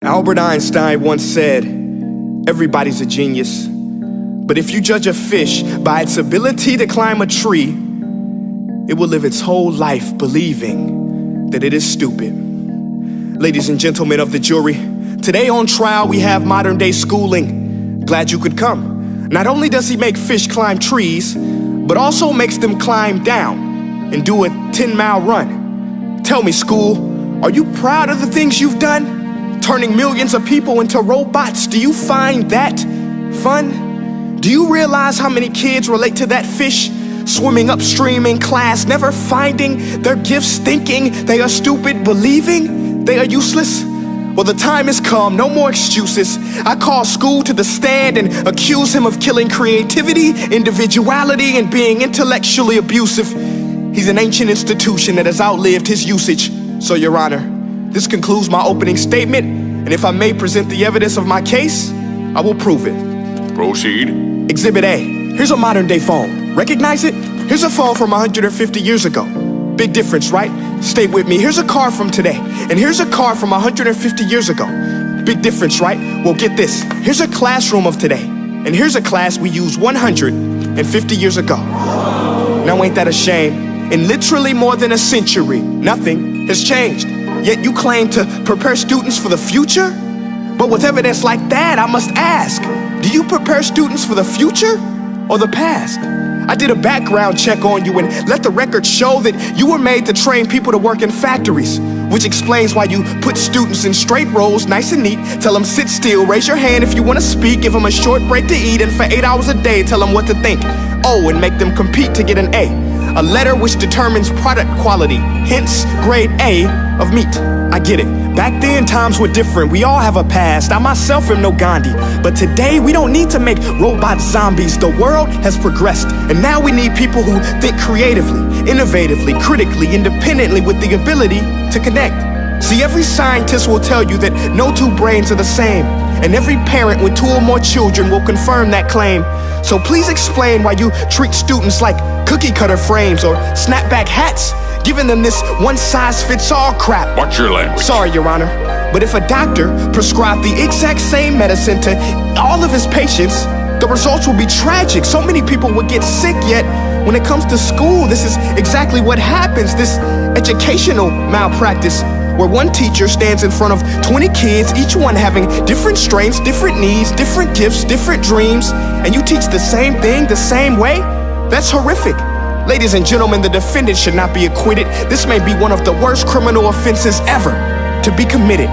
Albert Einstein once said, everybody's a genius, but if you judge a fish by its ability to climb a tree, it will live its whole life believing that it is stupid. Ladies and gentlemen of the jury, today on trial we have modern day schooling. Glad you could come. Not only does he make fish climb trees, but also makes them climb down and do a 10-mile run. Tell me, school, are you proud of the things you've done? Turning millions of people into robots, do you find that fun? Do you realize how many kids relate to that fish? Swimming upstream in class, never finding their gifts, thinking they are stupid, believing they are useless? Well, the time has come, no more excuses. I call school to the stand and accuse him of killing creativity, individuality, and being intellectually abusive. He's an ancient institution that has outlived his usage. So, Your Honor, this concludes my opening statement, and if I may present the evidence of my case, I will prove it. Proceed. Exhibit A. Here's a modern day phone. Recognize it? Here's a phone from 150 years ago. Big difference, right? Stay with me. Here's a car from today, and here's a car from 150 years ago. Big difference, right? Well, get this. Here's a classroom of today, and here's a class we used 150 years ago. Now, ain't that a shame? In literally more than a century, nothing has changed. Yet you claim to prepare students for the future? But with evidence like that, I must ask, do you prepare students for the future or the past? I did a background check on you and let the record show that you were made to train people to work in factories, which explains why you put students in straight rows, nice and neat, tell them sit still, raise your hand if you want to speak, give them a short break to eat, and for 8 hours a day, tell them what to think. Oh, and make them compete to get an A letter which determines product quality, hence grade A of meat. I get it. Back then, times were different. We all have a past. I myself am no Gandhi. But today, we don't need to make robot zombies. The world has progressed, and now we need people who think creatively, innovatively, critically, independently, with the ability to connect. See, every scientist will tell you that no two brains are the same, and every parent with 2 or more children will confirm that claim. So please explain why you treat students like cookie cutter frames or snapback hats, giving them this one-size-fits-all crap. Watch your language. Sorry, Your Honor, but if a doctor prescribed the exact same medicine to all of his patients, the results will be tragic. So many people would get sick, yet when it comes to school, this is exactly what happens, this educational malpractice, where one teacher stands in front of 20 kids, each one having different strengths, different needs, different gifts, different dreams, and you teach the same thing the same way? That's horrific. Ladies and gentlemen, the defendant should not be acquitted. This may be one of the worst criminal offenses ever to be committed.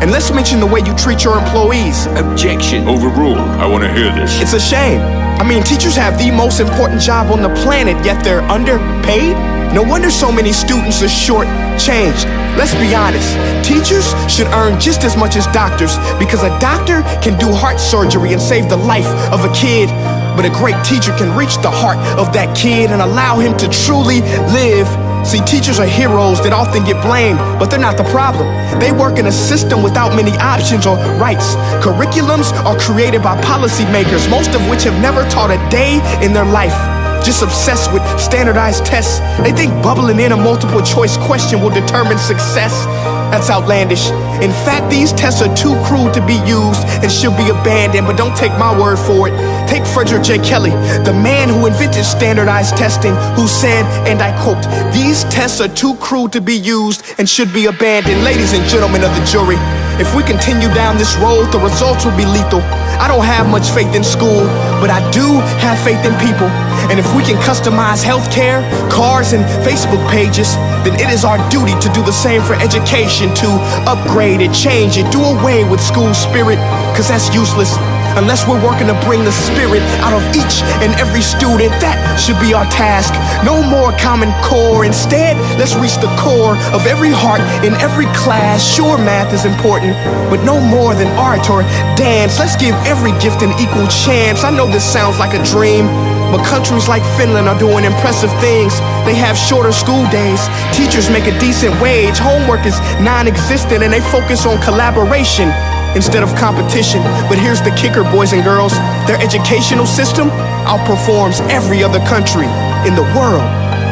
And let's mention the way you treat your employees. Objection. Overruled. I want to hear this. It's a shame. I mean, teachers have the most important job on the planet, yet they're underpaid? No wonder so many students are short-changed. Let's be honest, teachers should earn just as much as doctors, because a doctor can do heart surgery and save the life of a kid, but a great teacher can reach the heart of that kid and allow him to truly live. See, teachers are heroes that often get blamed, but they're not the problem. They work in a system without many options or rights. Curriculums are created by policymakers, most of which have never taught a day in their life. Just obsessed with standardized tests. They think bubbling in a multiple choice question will determine success. That's outlandish. In fact, these tests are too crude to be used and should be abandoned, but don't take my word for it. Take Frederick J. Kelly, the man who invented standardized testing, who said, and I quote, "These tests are too crude to be used and should be abandoned." Ladies and gentlemen of the jury, if we continue down this road, the results will be lethal. I don't have much faith in school, but I do have faith in people. And if we can customize healthcare, cars, and Facebook pages, then it is our duty to do the same for education, to upgrade it, change it, do away with school spirit, because that's useless. Unless we're working to bring the spirit out of each and every student, that should be our task. No more Common Core. Instead, let's reach the core of every heart in every class. Sure, math is important, but no more than art or dance. Let's give every gift an equal chance. I know this sounds like a dream, but countries like Finland are doing impressive things. They have shorter school days. Teachers make a decent wage. Homework is non-existent, and they focus on collaboration instead of competition. But here's the kicker, boys and girls. Their educational system outperforms every other country in the world.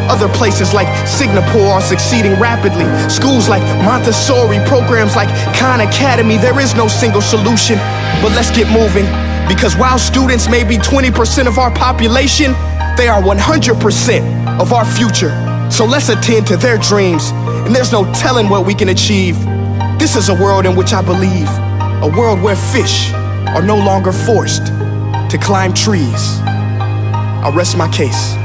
Other places like Singapore are succeeding rapidly. Schools like Montessori, programs like Khan Academy. There is no single solution, but let's get moving. Because while students may be 20% of our population, they are 100% of our future. So let's attend to their dreams, and there's no telling what we can achieve. This is a world in which I believe, a world where fish are no longer forced to climb trees. I'll rest my case.